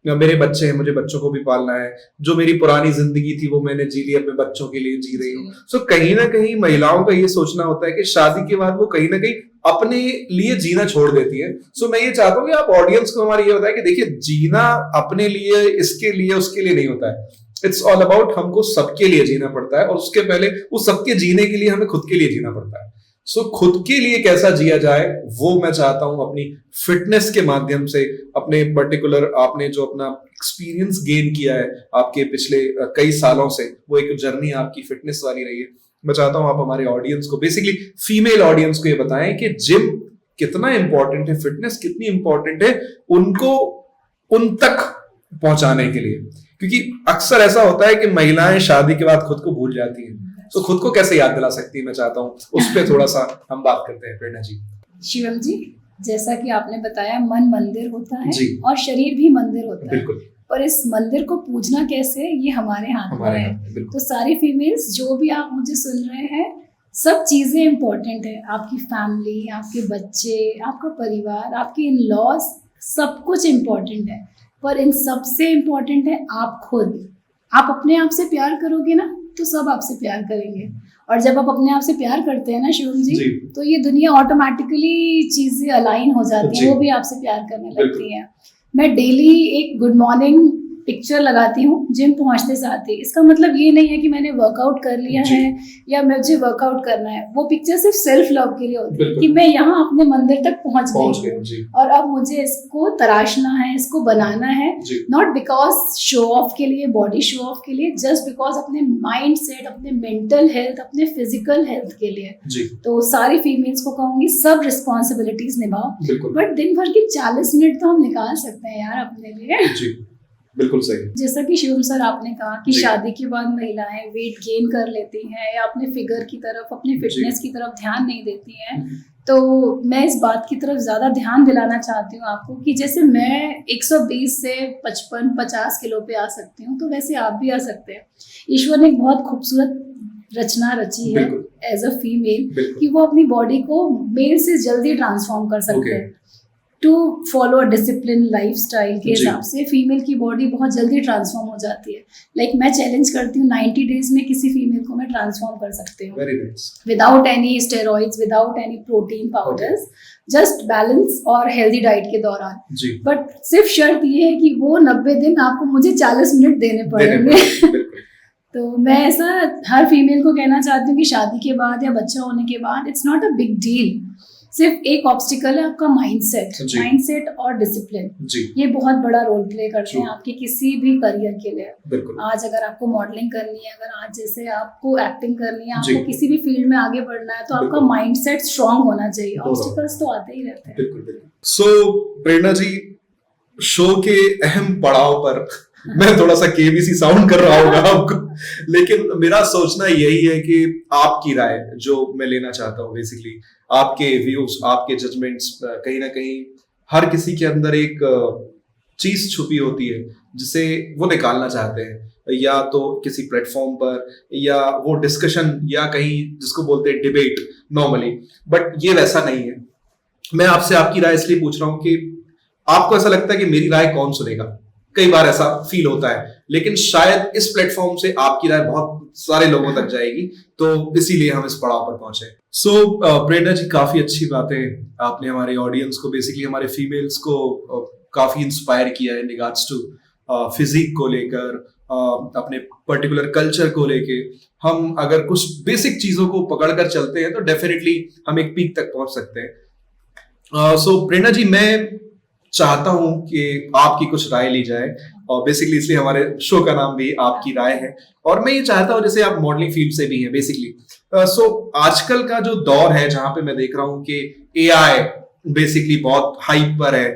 मेरे बच्चे हैं, मुझे बच्चों को भी पालना है, जो मेरी पुरानी जिंदगी थी वो मैंने जी ली, अपने बच्चों के लिए जी रही हूँ। सो कहीं ना कहीं महिलाओं का ये सोचना होता है कि शादी के बाद वो कहीं ना कहीं अपने लिए जीना छोड़ देती है। सो मैं ये चाहता हूँ कि आप ऑडियंस को हमारी ये बताएं कि देखिए, जीना अपने लिए, इसके लिए, उसके लिए नहीं होता है। इट्स ऑल अबाउट हमको सबके लिए जीना पड़ता है, और उसके पहले उस सबके जीने के लिए हमें खुद के लिए जीना पड़ता है। सो खुद के लिए कैसा जिया जाए वो मैं चाहता हूं अपनी फिटनेस के माध्यम से, अपने पर्टिकुलर आपने जो अपना एक्सपीरियंस गेन किया है आपके पिछले कई सालों से, वो एक जर्नी आपकी फिटनेस वाली रही है। मैं चाहता हूं आप हमारे ऑडियंस को, बेसिकली फीमेल ऑडियंस को ये बताएं कि जिम कितना इंपॉर्टेंट है, फिटनेस कितनी इंपॉर्टेंट है उनको उन तक पहुंचाने के लिए। क्योंकि अक्सर ऐसा होता है कि महिलाएं शादी के बाद खुद को भूल जाती हैं, तो खुद को कैसे याद दिला सकती है, मैं चाहता हूँ उस पर थोड़ा सा हम बात करते हैं प्रेरणा जी। शिवम जी, जैसा कि आपने बताया, मन मंदिर होता है और शरीर भी मंदिर होता है, बिल्कुल। पर इस मंदिर को पूजना कैसे, ये हमारे हाथ में है। तो सारी फीमेल्स जो भी आप मुझे सुन रहे हैं, सब चीजें इम्पोर्टेंट है। आपकी फैमिली, आपके बच्चे, आपका परिवार, आपके इन लॉज, सब कुछ इम्पोर्टेंट है, पर इन सबसे इम्पोर्टेंट है आप खुद। आप अपने आप से प्यार करोगे ना, तो सब आपसे प्यार करेंगे, और जब आप अपने आप से प्यार करते हैं ना शिवम जी, तो ये दुनिया ऑटोमेटिकली चीजें अलाइन हो जाती है, वो भी आपसे प्यार करने लगती है। मैं डेली एक गुड मॉर्निंग पिक्चर लगाती हूँ जिम पहुंचते साथ ही। इसका मतलब ये नहीं है कि मैंने वर्कआउट कर लिया है या मुझे वर्कआउट करना है, वो पिक्चर सिर्फ सेल्फ लव के लिए होती है कि मैं यहाँ अपने मंदिर तक पहुंच गई और अब मुझे इसको तराशना है, इसको बनाना है, नॉट बिकॉज शो ऑफ के लिए, बॉडी शो ऑफ के लिए, जस्ट बिकॉज अपने माइंड सेट, अपने मेंटल हेल्थ, अपने फिजिकल हेल्थ के लिए। तो सारी फीमेल्स को कहूंगी, सब रिस्पॉन्सिबिलिटीज निभाओ, बट दिन भर की 40 मिनट तो हम निकाल सकते हैं यार अपने लिए। बिल्कुल सही। जैसा कि शिवम सर आपने कहा कि शादी के बाद महिलाएं वेट गेन कर लेती हैं या अपने फिगर की तरफ, अपने फिटनेस की तरफ ध्यान नहीं देती हैं, तो मैं इस बात की तरफ ज्यादा ध्यान दिलाना चाहती हूँ आपको कि जैसे मैं 120 से 55-50 किलो पे आ सकती हूँ, तो वैसे आप भी आ सकते हैं। ईश्वर ने एक बहुत खूबसूरत रचना रची है एज अ फीमेल कि वो अपनी बॉडी को मेल से जल्दी ट्रांसफॉर्म कर सकते हैं। टू फॉलो डिसिप्लिन लाइफस्टाइल के हिसाब से फीमेल की बॉडी बहुत जल्दी ट्रांसफॉर्म हो जाती है। लाइक मैं चैलेंज करती हूँ 90 डेज में किसी फीमेल को मैं ट्रांसफॉर्म कर सकती हूँ, without any steroids, without any protein powders, just balance और हेल्दी डाइट के दौरान। बट सिर्फ शर्त ये है कि वो 90 दिन आपको मुझे 40 मिनट देने पड़ेंगे। तो मैं ऐसा हर फीमेल को कहना चाहती हूँ कि शादी के बाद या बच्चा होने के बाद it's not a big deal, सिर्फ एक ऑब्स्टिकल है आपका माइंडसेट और डिसिप्लिन। ये बहुत बड़ा रोल प्ले करते हैं आपके किसी भी करियर के लिए। आज अगर आपको मॉडलिंग करनी है, अगर आज जैसे आपको एक्टिंग करनी है, आपको किसी भी फील्ड में आगे बढ़ना है, तो आपका माइंडसेट स्ट्रांग होना चाहिए। ऑब्स्टिकल्स तो आते ही रहते हैं। सो प्रेरणा जी, शो के अहम पड़ाव पर मैं थोड़ा सा केबीसी साउंड कर रहा होगा आपको, लेकिन मेरा सोचना यही है कि आपकी राय जो मैं लेना चाहता हूँ, बेसिकली आपके व्यूज, आपके जजमेंट्स, कहीं ना कहीं हर किसी के अंदर एक चीज छुपी होती है जिसे वो निकालना चाहते हैं, या तो किसी प्लेटफॉर्म पर, या वो डिस्कशन, या कहीं जिसको बोलते हैं डिबेट नॉर्मली, बट ये वैसा नहीं है। मैं आपसे आपकी राय इसलिए पूछ रहा हूँ कि आपको ऐसा लगता है कि मेरी राय कौन सुनेगा, कई बार ऐसा फील होता है, लेकिन शायद इस प्लेटफॉर्म से आपकी राय बहुत सारे लोगों तक जाएगी, तो इसीलिए हम इस पड़ाव पर पहुंचे। सो प्रेरणा जी, काफी अच्छी बातें आपने हमारे ऑडियंस को, बेसिकली हमारे फीमेल्स को काफी इंस्पायर किया है इन रिगार्ड्स टू फिजिक को लेकर, अपने पर्टिकुलर कल्चर को लेके। हम अगर कुछ बेसिक चीजों को पकड़कर चलते हैं तो डेफिनेटली हम एक पीक तक पहुंच सकते हैं। सो प्रेरणा जी, मैं चाहता हूं कि आपकी कुछ राय ली जाए, और बेसिकली इसलिए हमारे शो का नाम भी आपकी राय है, और मैं ये चाहता हूं, जैसे आप मॉडलिंग फील्ड से भी हैं बेसिकली, सो आजकल का जो दौर है जहां पे मैं देख रहा हूं कि एआई बेसिकली बहुत हाइप पर है,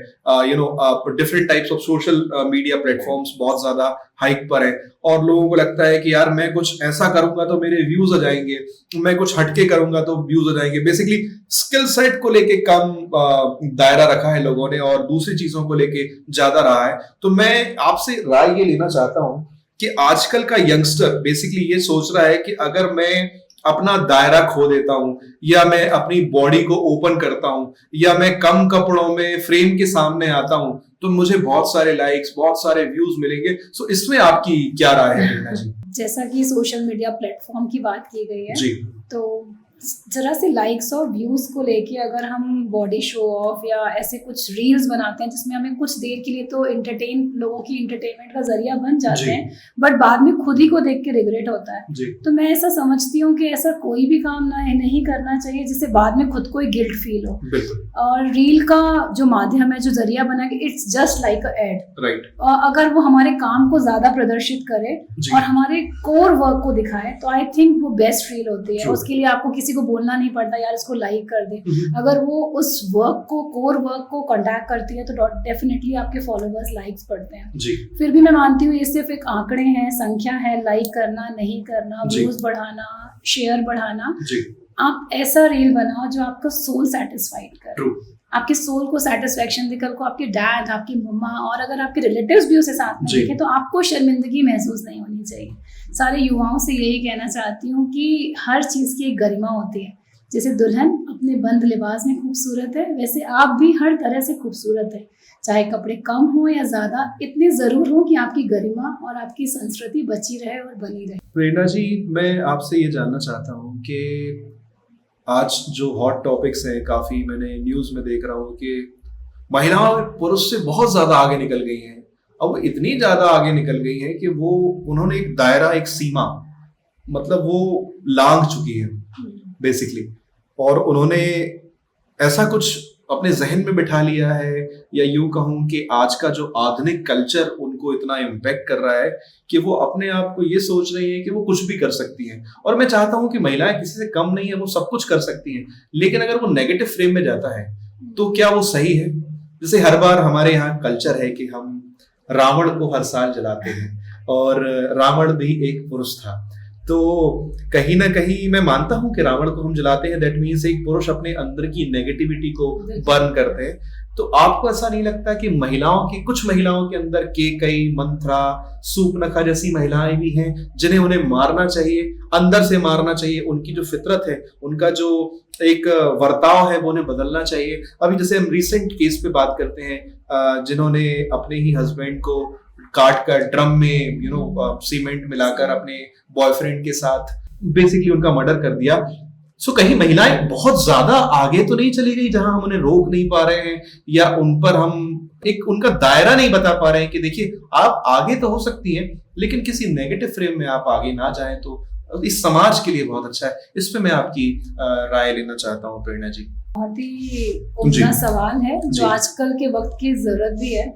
different types of social media platforms बहुत ज्यादा हाइप पर है, और लोगों को लगता है कि यार मैं कुछ ऐसा करूंगा तो मेरे व्यूज आ जाएंगे, मैं कुछ हटके करूंगा तो व्यूज आ जाएंगे। बेसिकली स्किल सेट को लेके कम दायरा रखा है लोगों ने, और दूसरी चीजों को लेके ज्यादा रहा है। तो मैं आपसे राय ये लेना चाहता हूं कि आजकल का यंगस्टर बेसिकली ये सोच रहा है कि अगर मैं अपना दायरा खो देता हूं, या मैं अपनी बॉडी को ओपन करता हूं, या मैं कम कपड़ों में फ्रेम के सामने आता हूं, तो मुझे बहुत सारे लाइक्स, बहुत सारे व्यूज मिलेंगे। सो इसमें आपकी क्या राय है प्रेरणा जी? जैसा कि सोशल मीडिया प्लेटफॉर्म की बात की गई है जी, तो जरा से लाइक्स और व्यूज को लेके अगर हम बॉडी शो ऑफ या ऐसे कुछ रील्स बनाते हैं जिसमें हमें कुछ देर के लिए तो लोगों की एंटरटेनमेंट का जरिया बन जाते हैं, बट बाद में खुद ही को देख के रिग्रेट होता है। तो मैं ऐसा समझती हूँ कि ऐसा कोई भी काम नहीं करना चाहिए जिससे बाद में खुद को एक गिल्ट फील हो। और रील का जो माध्यम है, जो जरिया बना है, it's just like a ad. अगर वो हमारे काम को ज्यादा प्रदर्शित करे और हमारे कोर वर्क को दिखाए, तो आई थिंक वो बेस्ट फील होती है। उसके लिए आपको किसी किसी को बोलना नहीं पड़ता यार इसको लाइक कर दे। अगर वो उस वर्क को, कोर वर्क को कॉन्टैक्ट करती है तो डेफिनेटली आपके फॉलोवर्स लाइक्स बढ़ते हैं जी। फिर भी मैं मानती हूँ ये सिर्फ एक आंकड़े हैं, संख्या है, लाइक करना नहीं करना, व्यूज बढ़ाना, शेयर बढ़ाना। आप ऐसा रील बनाओ जो आपका सोल सेटिस्फाइड करे, आपके सोल को सेटिस्फेक्शन दे, कल को आपके डैड, आपकी मम्मा और अगर आपके रिलेटिव्स भी उसे साथ में देखें तो आपको शर्मिंदगी महसूस नहीं होनी चाहिए। सारे युवाओं से यही कहना चाहती हूँ कि हर चीज़ की एक गरिमा होती है। जैसे दुल्हन अपने बंद लिबास में खूबसूरत है, वैसे आप भी हर तरह से खूबसूरत है, चाहे कपड़े कम हो या ज़्यादा, इतने ज़रूर हो कि आपकी गरिमा और आपकी संस्कृति बची रहे और बनी रहे। प्रेरणा जी, मैं आपसे ये जानना चाहता हूँ कि आज जो हॉट टॉपिक्स हैं, काफ़ी मैंने न्यूज़ में देख रहा हूँ कि महिलाएं पुरुष से बहुत ज़्यादा आगे निकल गई हैं। अब वो इतनी ज़्यादा आगे निकल गई हैं कि उन्होंने एक दायरा, एक सीमा, मतलब वो लांघ चुकी है बेसिकली, और उन्होंने ऐसा कुछ अपने जहन में बिठा लिया है, या यूं कहूं कि आज का जो आधुनिक कल्चर उनको इतना इम्पैक्ट कर रहा है कि वो अपने आप को ये सोच रही हैं कि वो कुछ भी कर सकती हैं। और मैं चाहता हूं कि महिलाएं किसी से कम नहीं है, वो सब कुछ कर सकती हैं, लेकिन अगर वो नेगेटिव फ्रेम में जाता है तो क्या वो सही है? जैसे हर बार हमारे यहाँ कल्चर है कि हम रावण को हर साल जलाते हैं, और रावण भी एक पुरुष था, तो कहीं ना कहीं मैं मानता हूं कि रावण को हम जलाते हैं, दैट मीन्स एक पुरुष अपने अंदर की नेगेटिविटी को बर्न करते हैं। तो आपको ऐसा नहीं लगता कि कुछ महिलाओं के अंदर केकई, मंथरा, सूपनखा जैसी महिलाएं भी हैं जिन्हें उन्हें मारना चाहिए, अंदर से मारना चाहिए, उनकी जो फितरत है, उनका जो एक वर्ताव है वो उन्हें बदलना चाहिए। अभी जैसे हम रिसेंट केस पे बात करते हैं, जिन्होंने अपने ही हस्बैंड को काट कर ड्रम में सीमेंट मिलाकर अपने बॉयफ्रेंड के साथ बेसिकली उनका मर्डर कर दिया। सो कहीं महिलाएं बहुत ज्यादा आगे तो नहीं चली गई जहां हम उन्हें रोक नहीं पा रहे हैं, या उन पर हम एक उनका दायरा नहीं बता पा रहे हैं कि देखिए आप आगे तो हो सकती हैं, लेकिन किसी नेगेटिव फ्रेम में आप आगे ना जाएं तो इस समाज के लिए बहुत अच्छा है। इस पे मैं आपकी राय लेना चाहता हूँ प्रेरणा जी। बहुत ही उम्दा सवाल है जो आजकल के वक्त की जरूरत भी है।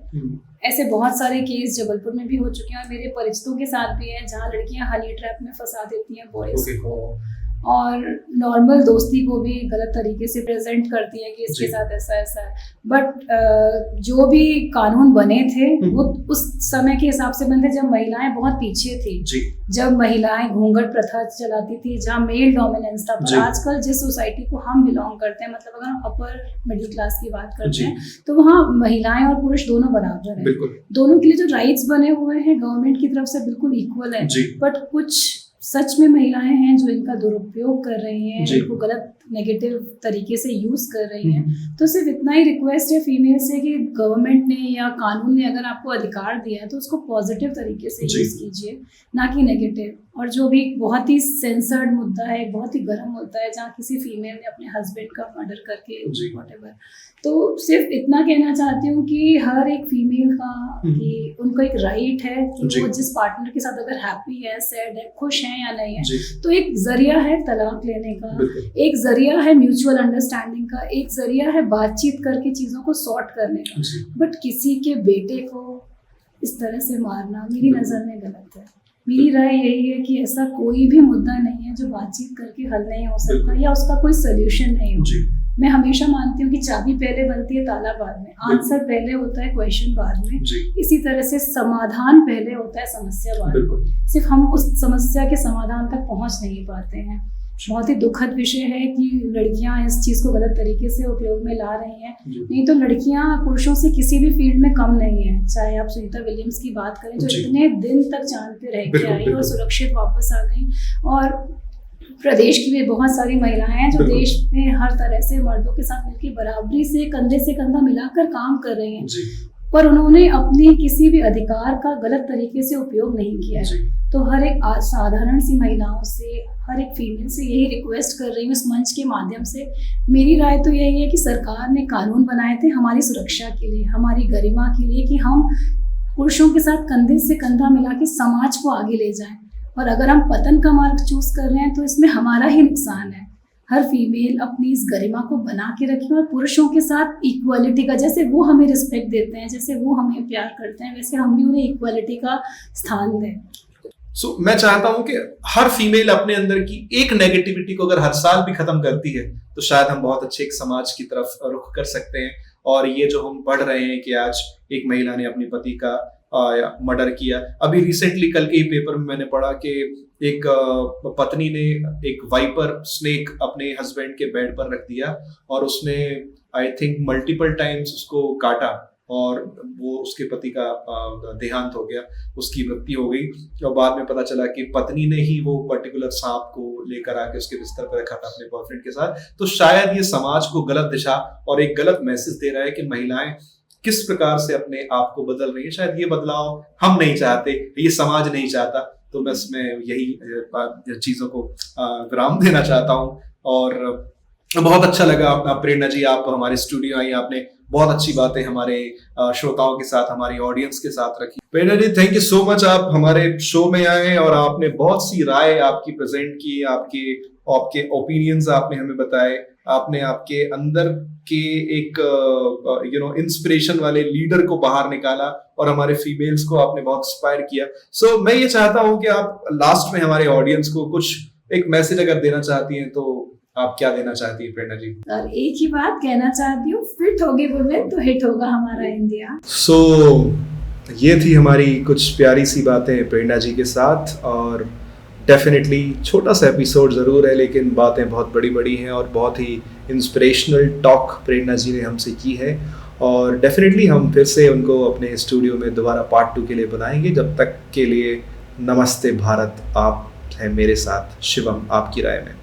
ऐसे बहुत सारे केस जबलपुर में भी हो चुके हैं और मेरे परिचितों के साथ भी हैं जहाँ लड़कियां हनी ट्रैप में फंसा देती हैं बॉयज को, और नॉर्मल दोस्ती को भी गलत तरीके से प्रेजेंट करती है कि इसके साथ ऐसा ऐसा है। बट जो भी कानून बने थे वो उस समय के हिसाब से बने थे जब महिलाएं बहुत पीछे थी, जब महिलाएं घूंघट प्रथा चलाती थी, जहाँ मेल डोमिनेंस था। पर आजकल जिस सोसाइटी को हम बिलोंग करते हैं, मतलब अगर हम अपर मिडिल क्लास की बात करते हैं तो वहाँ महिलाएं और पुरुष दोनों बराबर हैं। दोनों के लिए जो राइट्स बने हुए हैं गवर्नमेंट की तरफ से बिल्कुल इक्वल है। बट कुछ सच में महिलाएं हैं जो इनका दुरुपयोग कर रही हैं, इनको गलत नेगेटिव तरीके से यूज कर रही हैं। तो सिर्फ इतना ही रिक्वेस्ट है फीमेल से कि गवर्नमेंट ने या कानून ने अगर आपको अधिकार दिया है तो उसको पॉजिटिव तरीके से यूज कीजिए, ना कि नेगेटिव। और जो भी बहुत ही सेंसर्ड मुद्दा है, बहुत ही गर्म मुद्दा है, जहाँ किसी फीमेल ने अपने हस्बैंड का मर्डर करके व्हाटएवर, तो सिर्फ इतना कहना चाहती हूँ कि हर एक फीमेल का कि उनको एक राइट है कि वो जिस पार्टनर के साथ अगर हैप्पी है, सैड है, खुश है या नहीं है, तो एक जरिया है तलाक लेने का, एक जरिया है म्यूचुअल अंडरस्टैंडिंग का, एक जरिया है बातचीत करके चीजों को सॉर्ट करने का। बट किसी के बेटे को इस तरह से मारना मेरी नजर में गलत है। मेरी राय यही है कि ऐसा कोई भी मुद्दा नहीं है जो बातचीत करके हल नहीं हो सकता या उसका कोई सोल्यूशन नहीं हो। मैं हमेशा मानती हूँ कि चाबी पहले बनती है, ताला बाद में, आंसर पहले होता है, क्वेश्चन बाद में। इसी तरह से समाधान पहले होता है, समस्या बाद में। सिर्फ हम उस समस्या के समाधान तक पहुँच नहीं पाते हैं। बहुत ही दुखद विषय है कि लड़कियां इस चीज़ को गलत तरीके से उपयोग में ला रही हैं। नहीं तो लड़कियां पुरुषों से किसी भी फील्ड में कम नहीं है। चाहे आप सुनीता विलियम्स की बात करें जो इतने दिन तक चांद पे रह के आई और सुरक्षित वापस आ गई, और प्रदेश की भी बहुत सारी महिलाएं हैं जो देश में हर तरह से मर्दों के साथ मिलकर बराबरी से कंधा मिलाकर काम कर रही हैं, पर उन्होंने अपने किसी भी अधिकार का गलत तरीके से उपयोग नहीं किया है। तो हर एक साधारण सी महिलाओं से, हर एक फीमेल से यही रिक्वेस्ट कर रही हूँ इस मंच के माध्यम से। मेरी राय तो यही है कि सरकार ने कानून बनाए थे हमारी सुरक्षा के लिए, हमारी गरिमा के लिए, कि हम पुरुषों के साथ कंधे से कंधा मिला के समाज को आगे ले जाएं। और अगर हम पतन का मार्ग चूज कर रहे हैं तो इसमें हमारा ही नुकसान है। हर फीमेल अपनी इस गरिमा को बना के रखे और पुरुषों के साथ इक्वालिटी का, जैसे वो हमें रिस्पेक्ट देते हैं, जैसे वो हमें प्यार करते हैं, वैसे हम भी उन्हें इक्वालिटी का स्थान दें। सो मैं चाहता हूं कि हर फीमेल अपने अंदर की एक नेगेटिविटी को अगर हर साल भी खत्म करती है तो शायद हम बहुत अच्छे एक समाज की तरफ रुख कर सकते हैं। और ये जो हम पढ़ रहे हैं कि आज एक महिला ने अपने पति का मर्डर किया, अभी रिसेंटली कल के ही पेपर में मैंने पढ़ा कि एक पत्नी ने एक वाइपर स्नेक अपने हस्बैंड के बेड पर रख दिया और उसने आई थिंक मल्टीपल टाइम्स उसको काटा और वो उसके पति का देहांत हो गया, उसकी मृत्यु हो गई। और बाद में पता चला कि पत्नी ने ही वो पर्टिकुलर सांप को लेकर आके उसके बिस्तर पर रखा था अपने बॉयफ्रेंड के साथ। तो शायद ये समाज को गलत दिशा और एक गलत मैसेज दे रहा है कि महिलाएं किस प्रकार से अपने आप को बदल रही है। शायद ये बदलाव हम नहीं चाहते, ये समाज नहीं चाहता। तो बस मैं यही चीजों को विराम देना चाहता हूँ। और बहुत अच्छा लगा प्रेरणा जी, आप हमारे स्टूडियो आई, आपने बहुत अच्छी बातें हमारे श्रोताओं के साथ, हमारी ऑडियंस के साथ रखी। प्रेरणा जी, थैंक यू सो मच, आप हमारे शो में आए और आपने बहुत सी राय आपकी प्रेजेंट की, आपके ओपिनियंस आपने हमें बताए, आपने आपके अंदर के एक इंस्पिरेशन वाले लीडर को बाहर निकाला और हमारे फीमेल्स को आपने बहुत इंस्पायर किया। सो मैं ये चाहता हूं कि आप लास्ट में हमारे ऑडियंस को कुछ एक मैसेज अगर देना चाहती हैं तो आप क्या देना चाहती है प्रेरणा जी? और एक ही बात कहना चाहती हूँ, फिट होगी वुमेन तो हिट होगा हमारा इंडिया। ये थी हमारी कुछ प्यारी सी बातें प्रेरणा जी के साथ। और डेफिनेटली छोटा सा एपिसोड ज़रूर है लेकिन बातें बहुत बड़ी बड़ी हैं और बहुत ही इंस्पिरेशनल टॉक प्रेरणा जी ने हमसे की है। और डेफिनेटली हम फिर से उनको अपने स्टूडियो में दोबारा पार्ट 2 के लिए बनाएंगे। जब तक के लिए नमस्ते भारत, आप हैं मेरे साथ शिवम आपकी राय में।